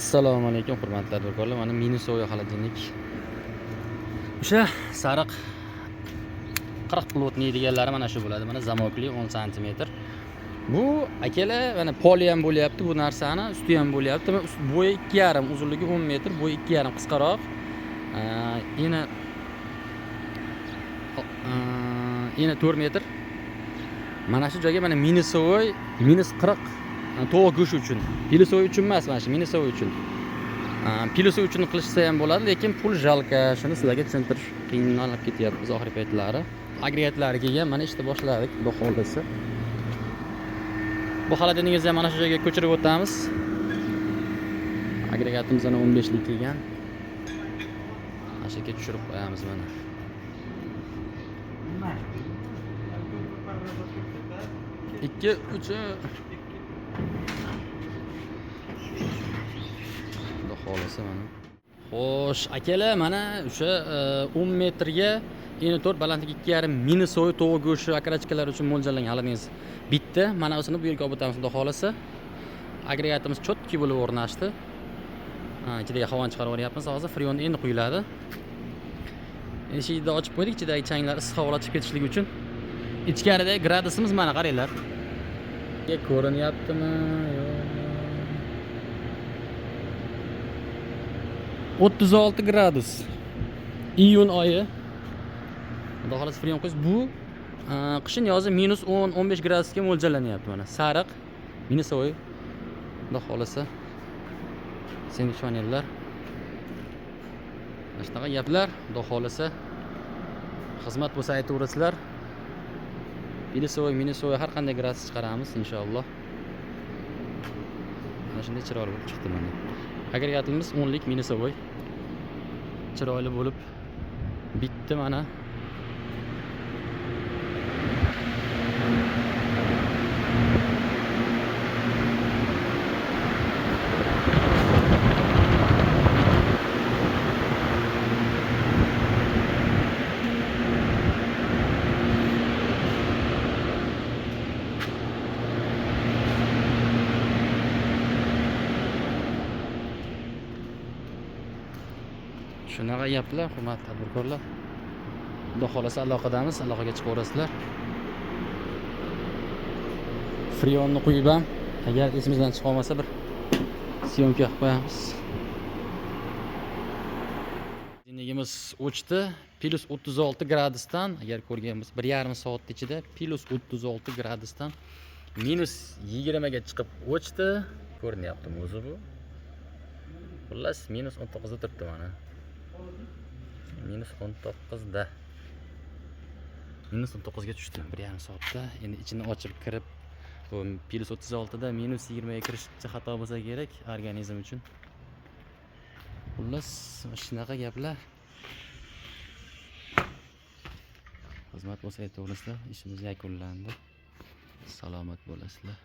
Assalomu alaykum hurmatli tadbirkorlar. Mana mini soya xolodilnik. O'sha sariq 40 plotni deganlari mana shu bo'ladi. Mana zamokli 10 sm. Bu akalar mana poli ham bo'lyapti bu narsani, usti ham bo'lyapti. Bo'yi 2,5, uzunligi 10 metr, bo'yi 2,5 qisqaroq. Eni 4 metr. Mana shu joyga mana mini soy -40 to'g'ri go'sht uchun. Pilosoy uchun emas, mana shu mini soy uchun. Pilosoy uchun qilishsa ham bo'ladi, lekin pul jalka. Shuni sizlarga tushuntirish qiyinlanib ketyapmiz oxirgi paytlari. Agregatlari kelgan, mana ishni boshladik, xudo xolasa. Bu xolodilnigingizni ham mana shu joyga ko'chirib o'tamiz. Agregatimiz ana 15 lik kelgan. Mana shu yerga tushirib qo'yamiz mana. Ikki, uch xolasa mana. Xo'sh, akalar, mana o'sha 10 metrga 4 balandligi 2,5 mini soy to'g'ri go'shti akrachkalar uchun mo'ljallangan xolodilnigingiz bitta. Mana o'sini bu yerga olib o'tamiz, xudo xolasa. Agregatimiz chotki bo'lib o'rnashdi. Ichiga havoni chiqarib olyapmiz hozir. Freon endi quyiladi. Eshikni ochib qo'ydik, ichidagi changlar issiq havolar chiqib ketishligi uchun. Ichkaridagi gradusimiz mana qaranglar. Ko'rinyaptimi? Yo'qmi? 36 gradus. Iyun oyi. Xudo xolasa freon qo'yish. Bu qishin yozi -10-15 gradusga mo'ljallanyapti mana. Sariq mini soy. Xudo xolasa. Sen ishoninglar. Mana shunaqa gaplar, xudo xolasa. Xizmat bo'lsa aytaverasizlar. Mini soy har qanday gradus chiqaramiz inshaalloh. Mana shunday chiroyli bo'lib chiqdi mana. Agregatimiz 10 lik mini soy. Chiroyli bo'lib bitdi mana. Shunaqa gaplar, hurmatli tadbirkorlar. Xudo xolasa aloqadamiz, aloqaga chiqaverasizlar. Freonni qo'yib ham, agar esimizdan chiqa olmasa bir syomka qilib qo'yamiz. Dinligimiz o'chdi. +36 gradusdan, agar ko'rganmiz 1,5 soat ichida +36 gradusdan -20 ga chiqib o'chdi. Ko'rinyaptimi o'zi bu? Xullas -19 da turibdi mana. -19 da. -19 ga tushdi 1,5 soatda. Endi ichini ochib kirib, bu +36 da -20 ga kirishcha xato bo'lsa kerak organizm uchun. Xullas, shunaqa gaplar. Xizmat bo'lsa aytaverasizlar, ishimiz yakunlandi. Salomat bo'lasizlar.